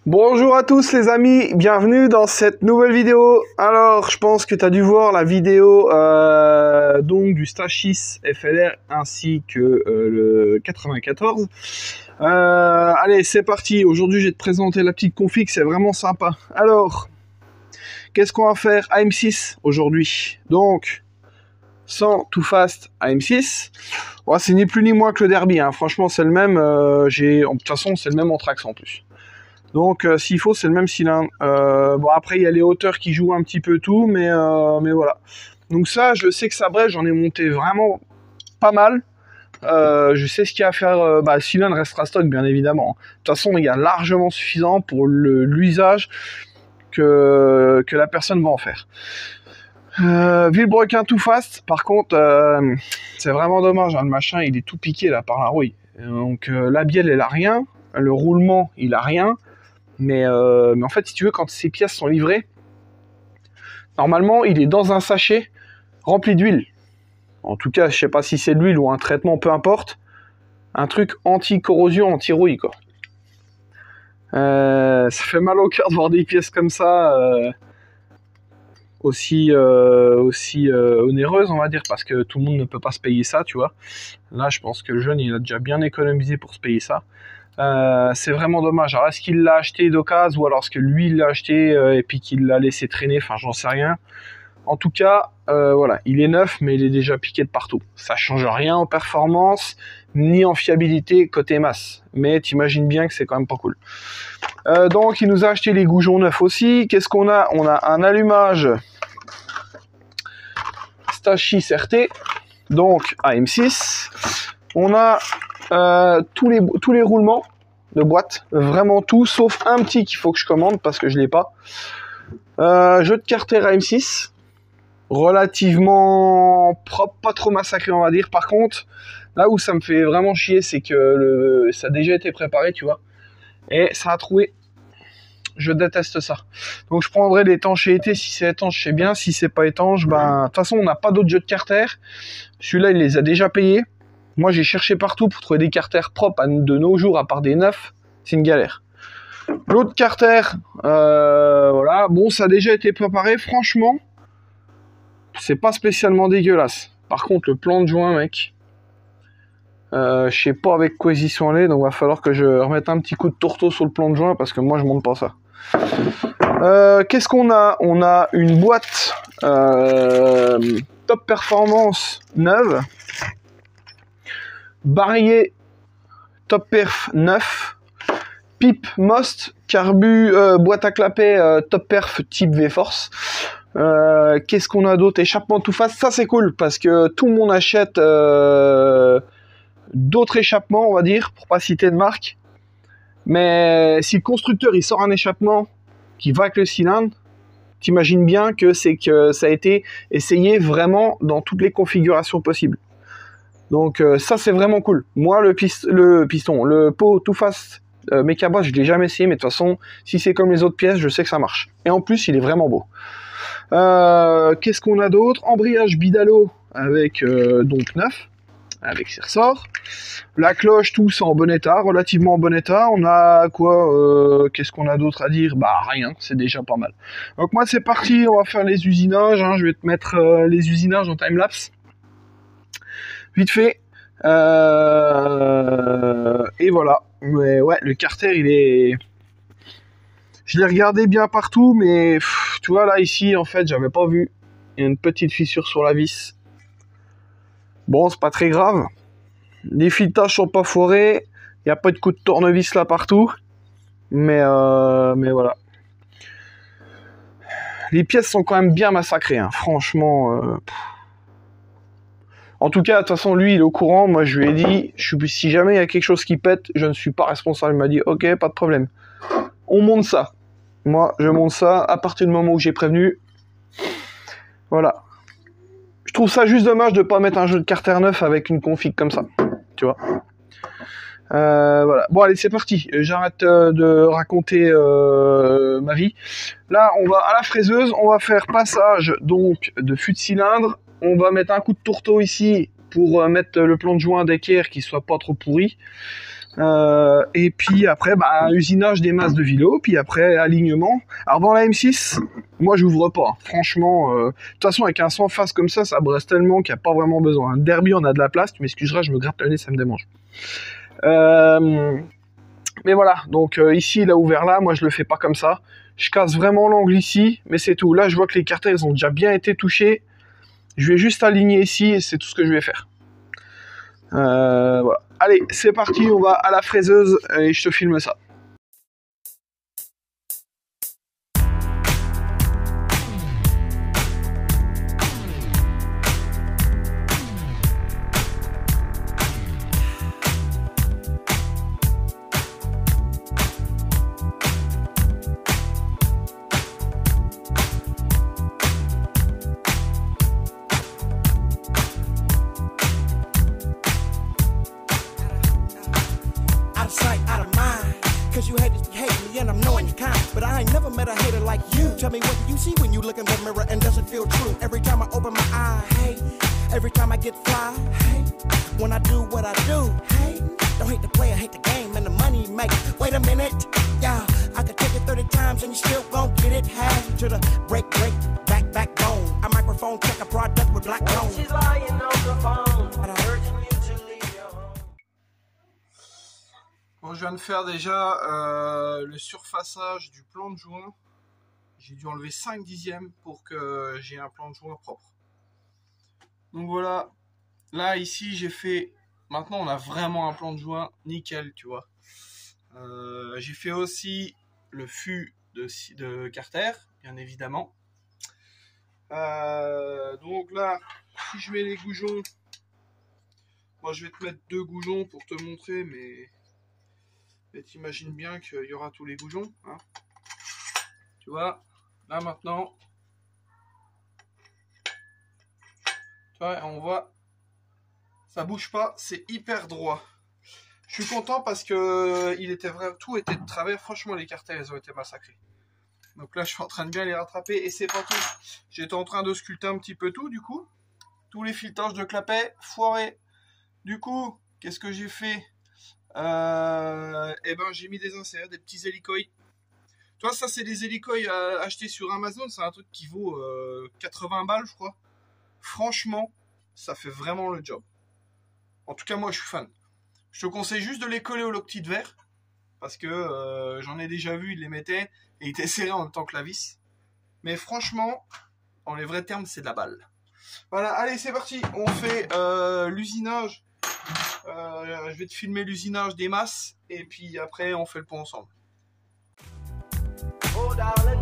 Bonjour à tous les amis, bienvenue dans cette nouvelle vidéo. Alors je pense que tu as dû voir la vidéo donc du Stage 6 FLR ainsi que le 94. Allez c'est parti, aujourd'hui je vais te présenter la petite config, c'est vraiment sympa. Alors, qu'est-ce qu'on va faire? AM6 aujourd'hui, donc sans Too Fast AM6. Ouais, c'est ni plus ni moins que le Derby, hein. Franchement c'est le même, de toute façon c'est le même Anthrax en plus. Donc s'il faut c'est le même cylindre. Bon après il y a les hauteurs qui jouent un petit peu tout, mais voilà. Donc ça je sais que ça brève, j'en ai monté vraiment pas mal. Je sais ce qu'il y a à faire, le cylindre restera stock bien évidemment. De toute façon il y a largement suffisant pour l'usage que la personne va en faire. Vilebrequin Too Fast, par contre c'est vraiment dommage, hein, le machin il est tout piqué là par la rouille. Donc la bielle elle a rien, le roulement il a rien. Mais en fait, si tu veux, quand ces pièces sont livrées, normalement, il est dans un sachet rempli d'huile. En tout cas, je sais pas si c'est de l'huile ou un traitement, peu importe. Un truc anti-corrosion, anti-rouille, quoi. Ça fait mal au cœur de voir des pièces comme ça, aussi onéreuses, on va dire, parce que tout le monde ne peut pas se payer ça, tu vois. Là, je pense que le jeune, il a déjà bien économisé pour se payer ça. C'est vraiment dommage. Alors est-ce qu'il l'a acheté d'occasion ou alors est-ce que lui il l'a acheté et puis qu'il l'a laissé traîner, enfin j'en sais rien. En tout cas, voilà, il est neuf mais il est déjà piqué de partout. Ça change rien en performance ni en fiabilité côté masse. Mais t'imagines bien que c'est quand même pas cool. Donc il nous a acheté les goujons neufs aussi. Qu'est-ce qu'on a? On a un allumage Stage 6 RT, donc AM6. On a tous les roulements de boîte, vraiment tout, sauf un petit qu'il faut que je commande parce que je l'ai pas. Jeu de carter AM6, relativement propre, pas trop massacré on va dire. Par contre, là où ça me fait vraiment chier, c'est que ça a déjà été préparé, tu vois, et ça a troué. Je déteste ça. Donc je prendrai l'étanchéité, si c'est étanche c'est bien, si c'est pas étanche, de toute façon on n'a pas d'autres jeux de carter. Celui-là il les a déjà payés. Moi, j'ai cherché partout pour trouver des carters propres de nos jours, à part des neufs. C'est une galère. L'autre carter, voilà. Bon, ça a déjà été préparé. Franchement, c'est pas spécialement dégueulasse. Par contre, le plan de joint, mec, je sais pas avec quoi ils y sont allés. Donc, va falloir que je remette un petit coup de tourteau sur le plan de joint parce que moi, je monte pas ça. Qu'est-ce qu'on a? On a une boîte Top Performance neuve. Barillet Top Perf 9, pipe Most, carbu, boîte à clapet Top Perf type V-Force. Qu'est-ce qu'on a d'autre? Échappement Too Fast, ça c'est cool parce que tout le monde achète d'autres échappements, on va dire, pour pas citer de marque. Mais si le constructeur il sort un échappement qui va avec le cylindre, t'imagines bien que c'est que ça a été essayé vraiment dans toutes les configurations possibles. Donc ça c'est vraiment cool. Moi le pot Too Fast Mecha je l'ai jamais essayé, mais de toute façon si c'est comme les autres pièces je sais que ça marche. Et en plus il est vraiment beau. Qu'est-ce qu'on a d'autre? Embrayage Bidalo avec donc neuf, avec ses ressorts. La cloche tout c'est en bon état, relativement en bon état. On a quoi? Qu'est-ce qu'on a d'autre à dire? Rien, c'est déjà pas mal. Donc moi c'est parti, on va faire les usinages, hein. Je vais te mettre les usinages en timelapse. Vite fait, et voilà. Mais ouais, le carter, il est... Je l'ai regardé bien partout, mais tu vois, là, ici, en fait, j'avais pas vu. Il y a une petite fissure sur la vis. Bon, c'est pas très grave. Les filetages sont pas foirés. Il n'y a pas de coup de tournevis là partout. Mais voilà. Les pièces sont quand même bien massacrées, hein. Franchement... En tout cas, de toute façon, lui, il est au courant. Moi, je lui ai dit, si jamais il y a quelque chose qui pète, je ne suis pas responsable. Il m'a dit, ok, pas de problème. On monte ça. Moi, je monte ça à partir du moment où j'ai prévenu. Voilà. Je trouve ça juste dommage de ne pas mettre un jeu de carter neuf avec une config comme ça. Tu vois. Voilà. Bon, allez, c'est parti. J'arrête de raconter ma vie. Là, on va à la fraiseuse. On va faire passage donc de fût de cylindre. On va mettre un coup de tourteau ici pour mettre le plan de joint d'équerre qui soit pas trop pourri. Et puis après, bah, usinage des masses de vélo, puis après alignement. Alors dans la M6, moi j'ouvre pas. Franchement, de toute façon avec un sans face comme ça brasse tellement qu'il n'y a pas vraiment besoin. Un derby, on a de la place, tu m'excuseras, je me gratte le nez, ça me démange. Mais voilà, donc ici il a ouvert là, moi je le fais pas comme ça. Je casse vraiment l'angle ici, mais c'est tout. Là je vois que les carters ils ont déjà bien été touchés. Je vais juste aligner ici et c'est tout ce que je vais faire. Voilà. Allez, c'est parti, on va à la fraiseuse et je te filme ça. Cause you haters be hating me and I'm knowing you kind. But I ain't never met a hater like you. Tell me what do you see when you look in the mirror and doesn't feel true? Every time I open my eye, hey. Every time I get fly, hey. When I do what I do, hey. Don't hate the player, hate the game and the money you make. Wait a minute, yeah. I could take it 30 times and you still gon' get it. Hey, to the backbone. A microphone check a product with black tone. She's lying on the phone. Urging you to leave your home. Bon, je viens de faire déjà le surfaçage du plan de joint. J'ai dû enlever 5 dixièmes pour que j'ai un plan de joint propre. Donc voilà, là ici j'ai fait, maintenant on a vraiment un plan de joint nickel, tu vois. J'ai fait aussi le fût de carter, bien évidemment. Donc là, si je mets les goujons, moi je vais te mettre 2 goujons pour te montrer, mais t'imagines bien qu'il y aura tous les goujons, hein. Tu vois, là maintenant, tu vois, on voit, ça bouge pas, c'est hyper droit. Je suis content parce que il était vrai, tout était de travers. Franchement, les carters, ils ont été massacrés. Donc là, je suis en train de bien les rattraper et c'est pas tout. J'étais en train de sculpter un petit peu tout, du coup. Tous les filetages de clapet, foirés. Du coup, qu'est-ce que j'ai fait? Eh ben, j'ai mis des inserts, des petits hélicoïs. Tu vois, ça, c'est des hélicoïs achetés sur Amazon. C'est un truc qui vaut 80 balles, je crois. Franchement, ça fait vraiment le job. En tout cas, moi, je suis fan. Je te conseille juste de les coller au loquetis de verre. Parce que j'en ai déjà vu, ils les mettaient et ils étaient serrés en même temps que la vis. Mais franchement, en les vrais termes, c'est de la balle. Voilà, allez, c'est parti. On fait l'usinage. Je vais te filmer l'usinage des masses. Et puis après, on fait le pont ensemble. Oh darling,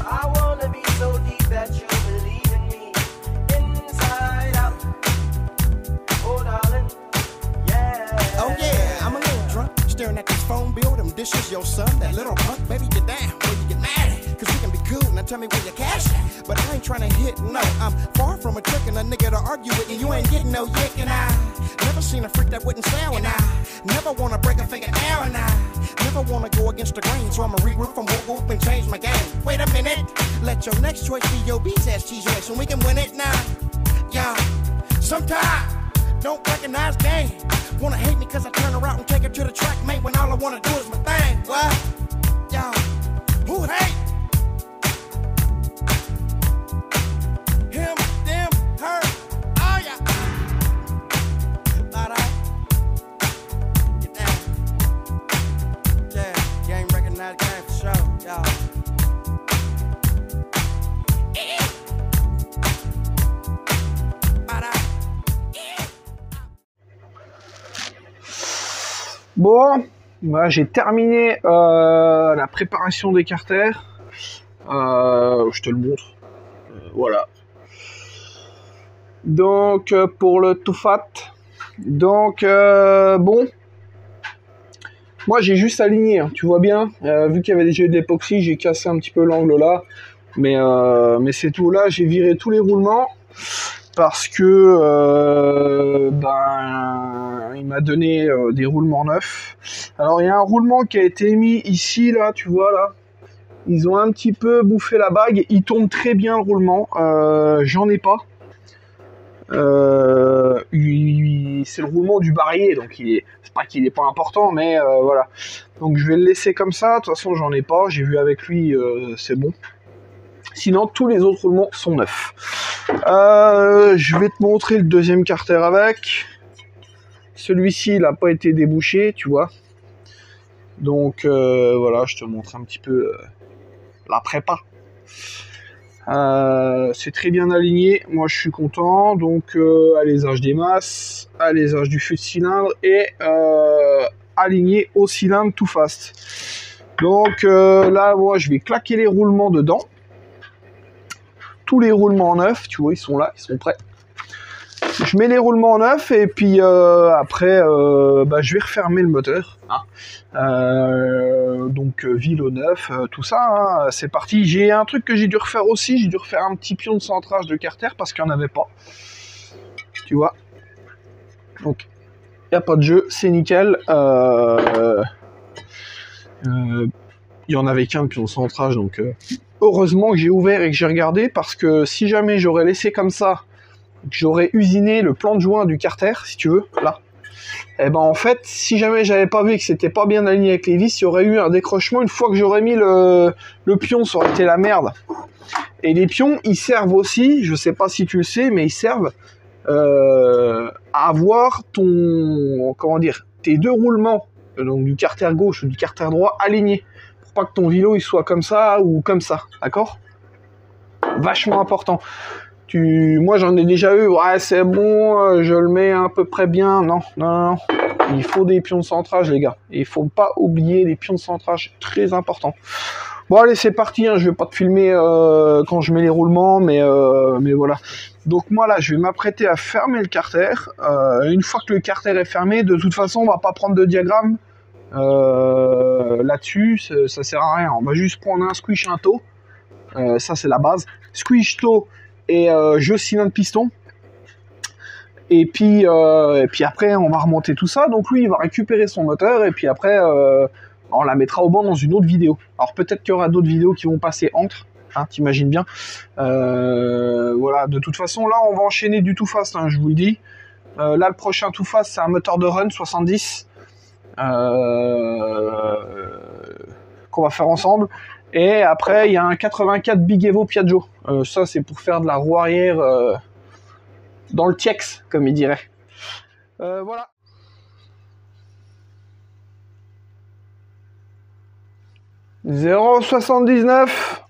I wanna be so deep that you believe in me, inside out. Oh darling, yeah. Oh yeah, I'm a little drunk, staring at this phone bill. Them dishes, your son, that little punk. Baby, get down, where you get mad at? Cause we can be cool, now tell me where your cash at. But I ain't tryna hit, no, I'm far from a trick and a nigga to argue with. And you ain't getting no yick, and I never seen a freak that wouldn't sell. And I never wanna break a finger now, and I never wanna go against the grain, so I'ma regroup from whoop and change my game. Wait a minute, let your next choice be your B-ass cheese race, and we can win it now. Yeah, sometimes don't recognize game. Wanna hate me cause I turn around and take it to the track, mate, when all I wanna do is my thing. What? Yeah, who hate? Him, them, her, oh yeah. Alright. Get down. Yeah, you ain't recognize the game for sure, y'all. Bon, bah, j'ai terminé la préparation des carters. Je te le montre. Voilà. Donc, pour le tout fat. Donc, bon. Moi, j'ai juste aligné, hein, tu vois bien. Vu qu'il y avait déjà eu de l'époxy, j'ai cassé un petit peu l'angle là. Mais c'est tout. Là, j'ai viré tous les roulements. Parce que il m'a donné des roulements neufs. Alors il y a un roulement qui a été mis ici, là, tu vois là. Ils ont un petit peu bouffé la bague. Il tourne très bien le roulement. J'en ai pas. C'est le roulement du barillet, donc il est pas qu'il n'est pas important, mais voilà. Donc je vais le laisser comme ça. De toute façon, j'en ai pas. J'ai vu avec lui, c'est bon. Sinon, tous les autres roulements sont neufs. Je vais te montrer le deuxième carter avec. Celui-ci, il n'a pas été débouché, tu vois. Donc voilà, je te montre un petit peu la prépa. C'est très bien aligné, moi je suis content. Donc alésage des masses, alésage du feu de cylindre et aligné au cylindre tout fast. Donc là moi je vais claquer les roulements dedans, tous les roulements neufs, tu vois, ils sont là, ils sont prêts. Je mets les roulements neufs et puis après je vais refermer le moteur, hein. Donc vilo neuf, tout ça, hein, c'est parti. J'ai un truc que j'ai dû refaire aussi, j'ai dû refaire un petit pion de centrage de carter parce qu'il n'y en avait pas, tu vois. Donc il n'y a pas de jeu, c'est nickel. Il y en avait qu'un de pion de centrage, donc heureusement que j'ai ouvert et que j'ai regardé, parce que si jamais j'aurais laissé comme ça, j'aurais usiné le plan de joint du carter, si tu veux, là. Et ben en fait, si jamais j'avais pas vu que c'était pas bien aligné avec les vis, il y aurait eu un décrochement une fois que j'aurais mis le pion, ça aurait été la merde. Et les pions, ils servent aussi, je sais pas si tu le sais, mais ils servent à avoir ton, comment dire, tes deux roulements, donc du carter gauche ou du carter droit, alignés, pour pas que ton vélo il soit comme ça ou comme ça, d'accord? Vachement important. Moi j'en ai déjà eu, ouais c'est bon, je le mets à peu près bien, non, il faut des pions de centrage les gars, il faut pas oublier les pions de centrage, très important. Bon allez c'est parti, hein, je vais pas te filmer quand je mets les roulements, mais voilà. Donc moi là je vais m'apprêter à fermer le carter, une fois que le carter est fermé, de toute façon on va pas prendre de diagramme là-dessus, ça sert à rien, on va juste prendre un squish, un toe, ça c'est la base, squish, toe, et jeu cylindre piston, et puis après on va remonter tout ça. Donc lui il va récupérer son moteur et puis après on la mettra au banc dans une autre vidéo. Alors peut-être qu'il y aura d'autres vidéos qui vont passer entre, hein, t'imagines bien. Voilà, de toute façon là on va enchaîner du tout fast, hein, je vous le dis. Là le prochain tout fast c'est un moteur de run 70 qu'on va faire ensemble. Et après, il y a un 84 Big Evo Piaggio. Ça, c'est pour faire de la roue arrière dans le TX, comme il dirait. Voilà. « 0,79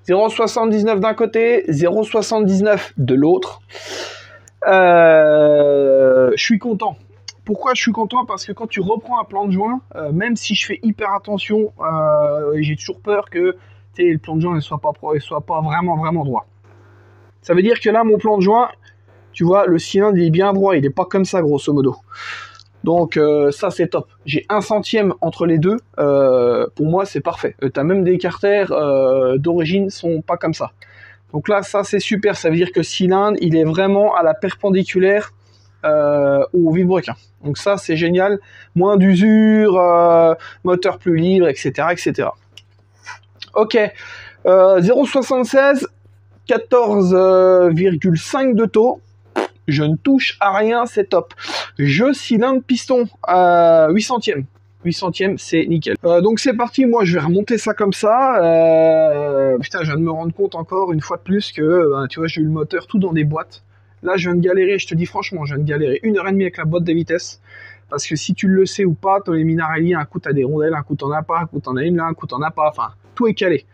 0,79 d'un côté, 0,79 de l'autre. Je suis content. Pourquoi je suis content? Parce que quand tu reprends un plan de joint, même si je fais hyper attention, j'ai toujours peur que le plan de joint ne soit pas vraiment droit. Ça veut dire que là, mon plan de joint, tu vois, le cylindre il est bien droit, il n'est pas comme ça grosso modo. Donc ça c'est top. J'ai 1 centième entre les deux, pour moi c'est parfait. Tu as même des carters d'origine sont pas comme ça. Donc là ça c'est super, ça veut dire que le cylindre il est vraiment à la perpendiculaire au vilebrequin. Donc ça c'est génial, moins d'usure, moteur plus libre, etc. etc. Ok, 0,76, 14,5 de taux, je ne touche à rien, c'est top. Je cylindre piston, 8 centièmes. 8 centièmes, c'est nickel. Donc c'est parti, moi je vais remonter ça comme ça. Putain, je viens de me rendre compte encore une fois de plus que, tu vois, j'ai eu le moteur tout dans des boîtes. Là, je viens de galérer, je te dis franchement, je viens de galérer 1h30 avec la boîte de vitesse. Parce que si tu le sais ou pas, dans les Minarelli, un coup t'as des rondelles, un coup t'en as pas, un coup t'en as une là, un coup t'en as pas, enfin, tout est calé.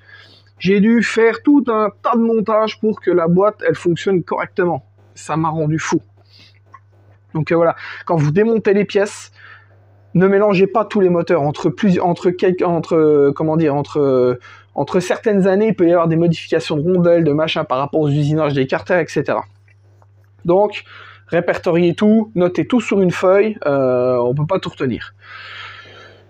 J'ai dû faire tout un tas de montage pour que la boîte, elle fonctionne correctement. Ça m'a rendu fou. Donc voilà, quand vous démontez les pièces, ne mélangez pas tous les moteurs. Entre certaines années, il peut y avoir des modifications de rondelles, de machin par rapport aux usinages des carters, etc. Donc, répertoriez tout, notez tout sur une feuille, on peut pas tout retenir.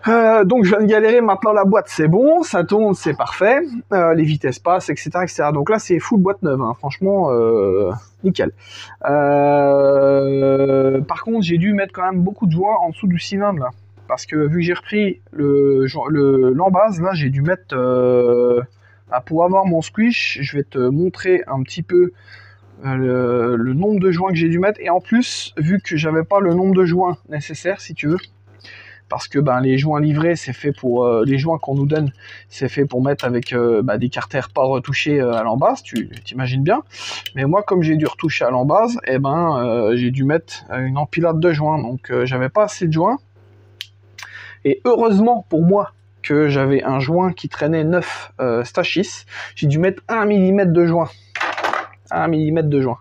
Donc je viens de galérer, maintenant la boîte c'est bon, ça tourne, c'est parfait, les vitesses passent, etc., etc. Donc là c'est full boîte neuve, hein, franchement, nickel. Par contre j'ai dû mettre quand même beaucoup de joints en dessous du cylindre là, parce que vu que j'ai repris l'embase, là j'ai dû mettre, pour avoir mon squish, je vais te montrer un petit peu le nombre de joints que j'ai dû mettre. Et en plus, vu que j'avais pas le nombre de joints nécessaire, si tu veux, parce que ben, les joints livrés, c'est fait pour les joints qu'on nous donne, c'est fait pour mettre avec des carters pas retouchés à l'embase, tu t'imagines bien. Mais moi, comme j'ai dû retoucher à l'embase, eh ben, j'ai dû mettre une empilade de joints, donc j'avais pas assez de joints. Et heureusement pour moi que j'avais un joint qui traînait 9 Stachys, j'ai dû mettre 1 mm de joint. 1 mm de joint.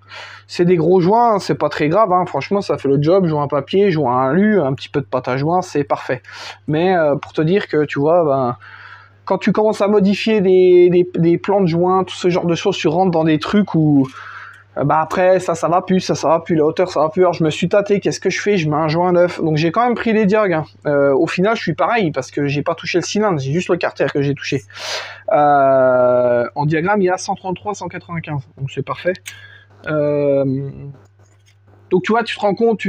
C'est des gros joints, c'est pas très grave, hein. Franchement ça fait le job, joint papier, joint alu, un petit peu de pâte à joint, c'est parfait. Mais pour te dire que tu vois, ben, quand tu commences à modifier des plans de joints, tout ce genre de choses, tu rentres dans des trucs où bah après ça va plus, ça va plus, la hauteur ça va plus. Alors je me suis tâté, qu'est-ce que je fais? Je mets un joint neuf, donc j'ai quand même pris les diags, hein. Au final je suis pareil parce que j'ai pas touché le cylindre, c'est juste le carter que j'ai touché. En diagramme il y a 133, 195, donc c'est parfait. Donc tu vois, tu te rends compte,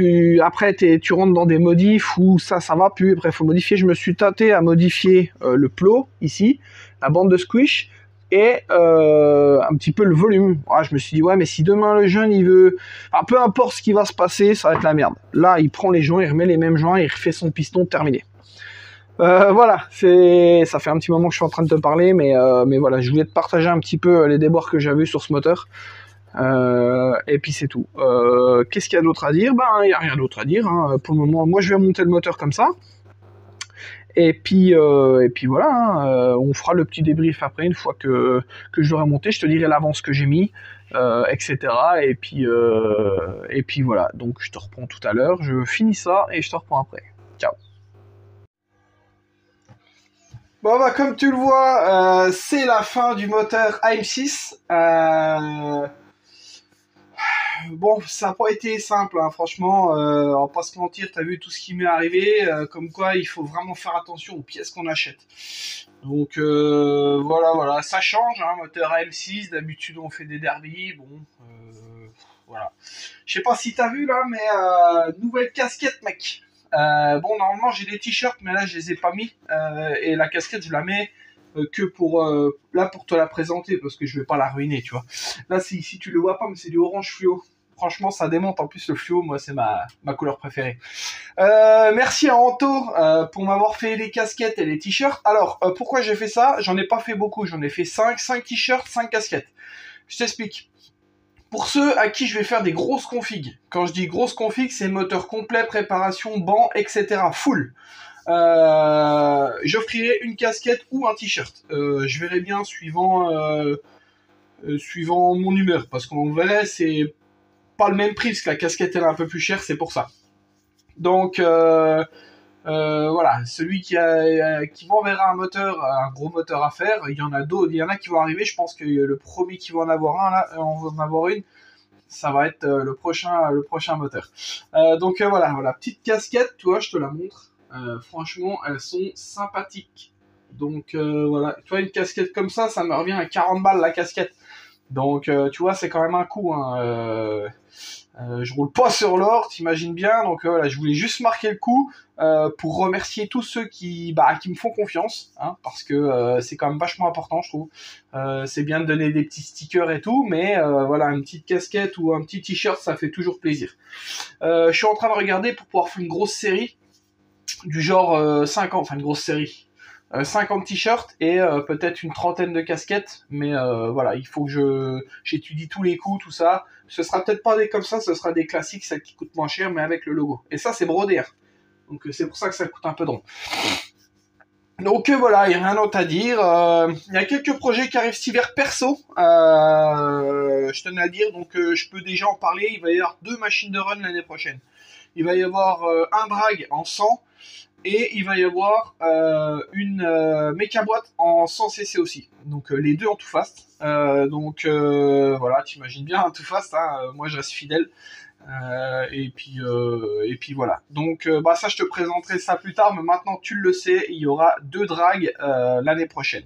après tu rentres dans des modifs où ça va plus, après il faut modifier. Je me suis tâté à modifier le plot ici, la bande de squish, et un petit peu le volume. Je me suis dit, ouais, mais si demain le jeune il veut, enfin, peu importe ce qui va se passer, ça va être la merde. Là, il prend les joints, il remet les mêmes joints, il refait son piston, terminé. Voilà, ça fait un petit moment que je suis en train de te parler, mais voilà, je voulais te partager un petit peu les déboires que j'avais eu sur ce moteur. Et puis c'est tout. Qu'est-ce qu'il y a d'autre à dire? Ben, il n'y a rien d'autre à dire, hein. Pour le moment, moi je vais monter le moteur comme ça. Et puis voilà, hein. On fera le petit débrief après, une fois que je l'aurai monté, je te dirai l'avance que j'ai mis, etc. Et puis voilà, donc je te reprends tout à l'heure, je finis ça et je te reprends après. Ciao. Bon bah comme tu le vois, c'est la fin du moteur AM6. Bon, ça n'a pas été simple, hein, franchement, on va pas se mentir, t'as vu tout ce qui m'est arrivé, comme quoi il faut vraiment faire attention aux pièces qu'on achète. Donc voilà, ça change, hein, moteur AM6, d'habitude on fait des derbies, bon, voilà. Je sais pas si t'as vu là, mais nouvelle casquette, mec. Bon, normalement j'ai des t-shirts, mais là je les ai pas mis, et la casquette je la mets que pour là pour te la présenter, parce que je vais pas la ruiner, tu vois. Là si tu le vois pas, mais c'est du orange fluo. Franchement ça démonte, en plus le fluo, moi c'est ma couleur préférée. Merci à Anto pour m'avoir fait les casquettes et les t-shirts. Alors pourquoi j'ai fait ça? J'en ai pas fait beaucoup, j'en ai fait 5 t-shirts, 5 casquettes. Je t'explique. Pour ceux à qui je vais faire des grosses configs, quand je dis grosses configs, c'est moteur complet, préparation, banc, etc. Full. J'offrirai une casquette ou un t-shirt. Je verrai bien suivant mon humeur, parce qu'en vrai c'est pas le même prix, parce que la casquette elle est un peu plus chère, c'est pour ça. Donc voilà, celui qui m'enverra un gros moteur à faire, il y en a d'autres, il y en a qui vont arriver. Je pense que le premier qui va en avoir une, ça va être le prochain moteur. Donc voilà, petite casquette, tu vois, je te la montre. Franchement, elles sont sympathiques. Donc voilà, tu vois, une casquette comme ça me revient à 40 balles la casquette. Donc tu vois, c'est quand même un coup, hein. Je roule pas sur l'or, t'imagines bien. Donc voilà, je voulais juste marquer le coup pour remercier tous ceux qui me font confiance, hein, parce que c'est quand même vachement important, je trouve. C'est bien de donner des petits stickers et tout, mais voilà, une petite casquette ou un petit t-shirt, ça fait toujours plaisir. Je suis en train de regarder pour pouvoir faire une grosse série du genre 50, enfin une grosse série. 50 t-shirts et peut-être une trentaine de casquettes, mais voilà, il faut que j'étudie tous les coûts, tout ça. Ce sera peut-être pas des comme ça, ce sera des classiques, celles qui coûtent moins cher, mais avec le logo. Et ça, c'est brodé, hein. Donc c'est pour ça que ça coûte un peu de rond. Donc voilà, il n'y a rien d'autre à dire. Il y a quelques projets qui arrivent cet hiver perso, je tenais à dire, donc je peux déjà en parler. Il va y avoir 2 machines de run l'année prochaine. Il va y avoir un drag en 100, et il va y avoir une méca boîte en 100 cc aussi. Donc les deux en tout fast. Donc voilà, t'imagines bien, tout fast, hein, moi je reste fidèle. Et puis voilà. Donc ça je te présenterai ça plus tard, mais maintenant tu le sais, il y aura 2 drags l'année prochaine.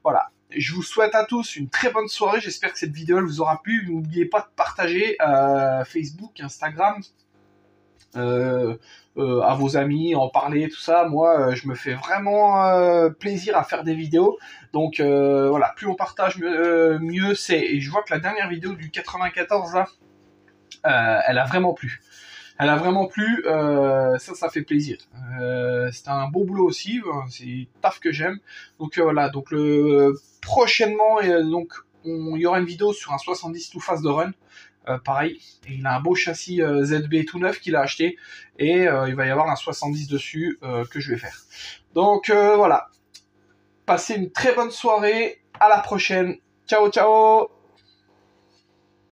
Voilà. Je vous souhaite à tous une très bonne soirée. J'espère que cette vidéo elle vous aura plu. N'oubliez pas de partager Facebook, Instagram. à vos amis, en parler, tout ça. Moi, je me fais vraiment plaisir à faire des vidéos. Donc voilà, plus on partage, mieux c'est. Et je vois que la dernière vidéo du 94 là, elle a vraiment plu. Elle a vraiment plu, ça fait plaisir. C'est un beau boulot aussi, c'est taf que j'aime. Donc voilà, donc prochainement, donc il y aura une vidéo sur un 70 tout face de run. Pareil, il a un beau châssis ZB tout neuf qu'il a acheté et il va y avoir un 70 dessus que je vais faire. Donc voilà, passez une très bonne soirée, à la prochaine, ciao ciao.